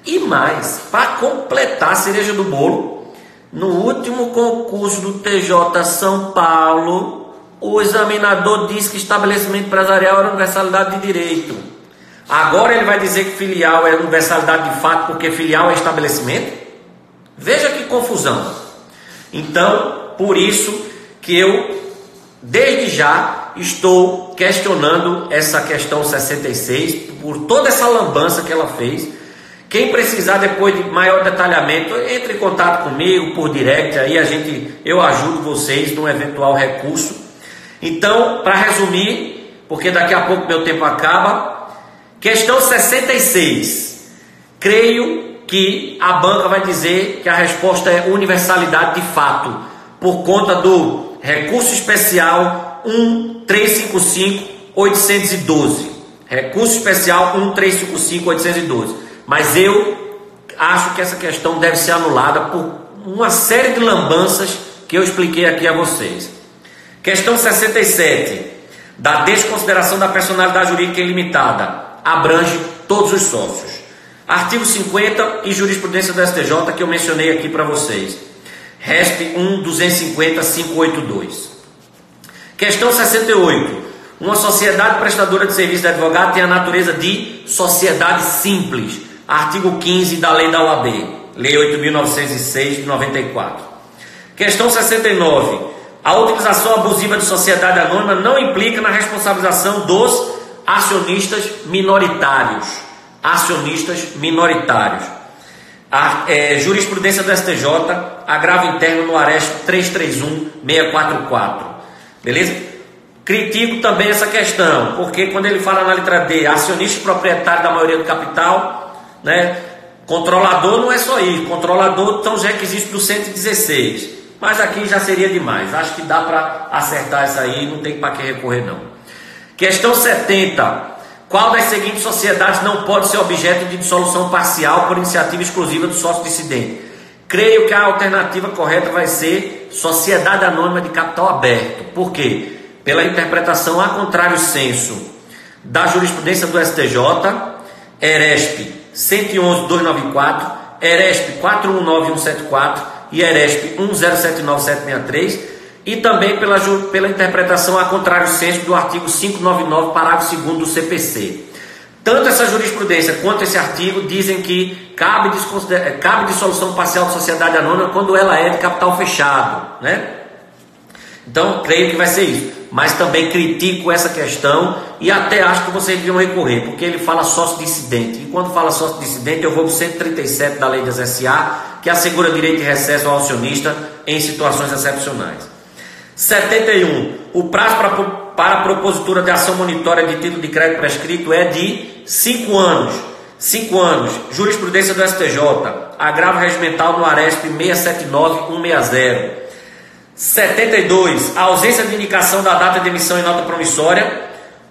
E mais, para completar a cereja do bolo, no último concurso do TJ São Paulo, o examinador disse que estabelecimento empresarial era universalidade de direito. Agora ele vai dizer que filial é universalidade de fato porque filial é estabelecimento? Veja que confusão. Então, por isso que eu, desde já, estou questionando essa questão 66, por toda essa lambança que ela fez. Quem precisar depois de maior detalhamento, entre em contato comigo por direct, aí eu ajudo vocês num eventual recurso. Então, para resumir, porque daqui a pouco meu tempo acaba, questão 66. Creio que a banca vai dizer que a resposta é universalidade de fato, por conta do recurso especial 1355-812. Recurso especial 1355-812. Mas eu acho que essa questão deve ser anulada por uma série de lambanças que eu expliquei aqui a vocês. Questão 67. Da desconsideração da personalidade jurídica ilimitada. Abrange todos os sócios. Artigo 50 e jurisprudência do STJ que eu mencionei aqui para vocês. RESP 1.250.582. Questão 68. Uma sociedade prestadora de serviço de advogado tem a natureza de sociedade simples. Artigo 15 da Lei da OAB. Lei 8.906 de 94. Questão 69. A utilização abusiva de sociedade anônima não implica na responsabilização dos acionistas minoritários. Acionistas minoritários. Jurisprudência do STJ, agravo interno no ARESP 331.644. Beleza? Critico também essa questão, porque quando ele fala na letra D, acionista proprietário da maioria do capital, né? Controlador não é só isso, controlador são os requisitos do 116. Mas aqui já seria demais. Acho que dá para acertar isso aí, não tem para que recorrer não. Questão 70. Qual das seguintes sociedades não pode ser objeto de dissolução parcial por iniciativa exclusiva do sócio dissidente? Creio que a alternativa correta vai ser sociedade anônima de capital aberto. Por quê? Pela interpretação a contrário senso da jurisprudência do STJ, ERESP 111.294, ERESP 419.174 e ERESP 1079763, e também pela interpretação a contrário senso do artigo 599, parágrafo 2º do CPC. Tanto essa jurisprudência quanto esse artigo dizem que cabe dissolução parcial de sociedade anônima quando ela é de capital fechado, né? Então, creio que vai ser isso. Mas também critico essa questão e até acho que vocês deviam recorrer, porque ele fala sócio dissidente. E quando fala sócio dissidente, eu vou para o 137 da Lei das SA, que assegura direito de recesso ao acionista em situações excepcionais. 71. O prazo para a propositura de ação monitória de título de crédito prescrito é de 5 anos. 5 anos. Jurisprudência do STJ. Agravo regimental no ARESP 679.160. 72. A ausência de indicação da data de emissão em nota promissória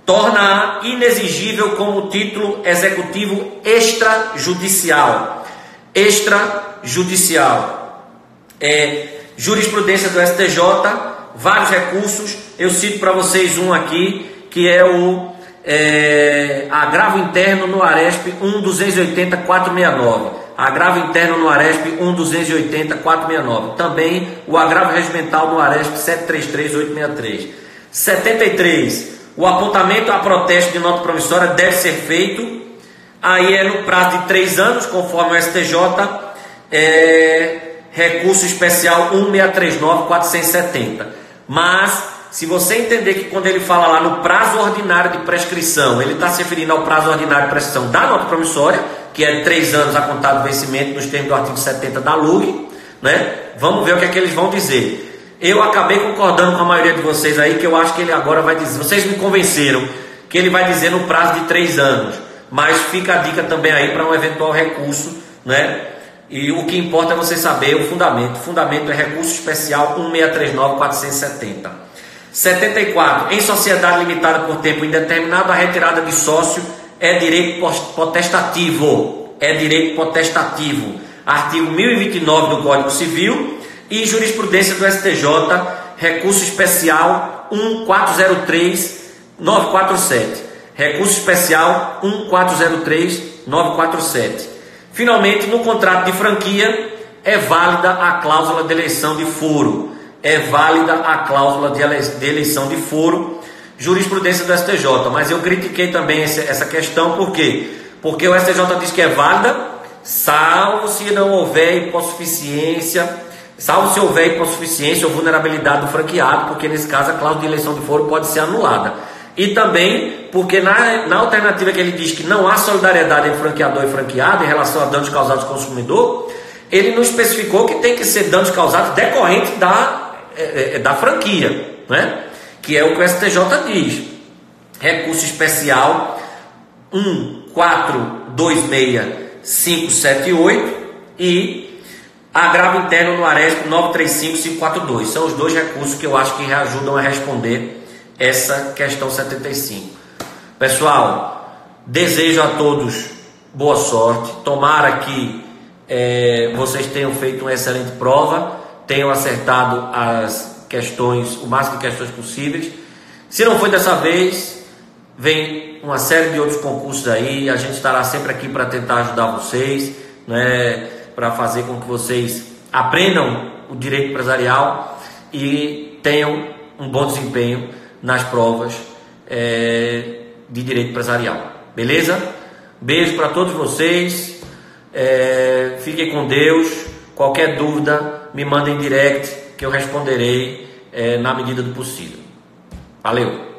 torna-a inexigível como título executivo extrajudicial. Extrajudicial. Jurisprudência do STJ, vários recursos. Eu cito para vocês um aqui, que é o agravo interno no ARESP 1.280.469. agravo interno no Aresp 1.280.469. Também o agravo regimental no Aresp 733.863. 73. O apontamento a protesto de nota promissória deve ser feito. Aí é no prazo de 3 anos, conforme o STJ, recurso especial 1.639.470. Mas, se você entender que quando ele fala lá no prazo ordinário de prescrição, ele está se referindo ao prazo ordinário de prescrição da nota promissória, que é 3 anos a contar do vencimento nos termos do artigo 70 da LUG, né? Vamos ver o que é que eles vão dizer. Eu acabei concordando com a maioria de vocês aí, que eu acho que ele agora vai dizer, vocês me convenceram que ele vai dizer no prazo de 3 anos, mas fica a dica também aí para um eventual recurso, né? E o que importa é você saber o fundamento. O fundamento é recurso especial 1.639.470. 74. Em sociedade limitada por tempo indeterminado, a retirada de sócio é direito potestativo. É direito potestativo. Artigo 1029 do Código Civil e jurisprudência do STJ, recurso especial 1403.947. Recurso especial 1403.947. Finalmente, no contrato de franquia, é válida a cláusula de eleição de foro. É válida a cláusula de eleição de foro, jurisprudência do STJ. Mas eu critiquei também essa questão, por quê? Porque o STJ diz que é válida, salvo se não houver hipossuficiência, salvo se houver hipossuficiência ou vulnerabilidade do franqueado, porque nesse caso a cláusula de eleição de foro pode ser anulada. E também porque na alternativa que ele diz que não há solidariedade entre franqueador e franqueado em relação a danos causados ao consumidor, ele não especificou que tem que ser danos causados decorrentes da franquia, né? Que é o que o STJ diz. Recurso especial 1.426.578 e agravo interno no Aresp 935.542. São os dois recursos que eu acho que ajudam a responder essa questão 75. Pessoal, desejo a todos boa sorte. Tomara que vocês tenham feito uma excelente prova, tenham acertado as questões, o máximo de questões possíveis. Se não foi dessa vez, vem uma série de outros concursos aí. A gente estará sempre aqui para tentar ajudar vocês, né, para fazer com que vocês aprendam o direito empresarial e tenham um bom desempenho nas provas de direito empresarial. Beleza? Beijo para todos vocês. Fiquem com Deus. Qualquer dúvida, me mandem direct que eu responderei na medida do possível. Valeu!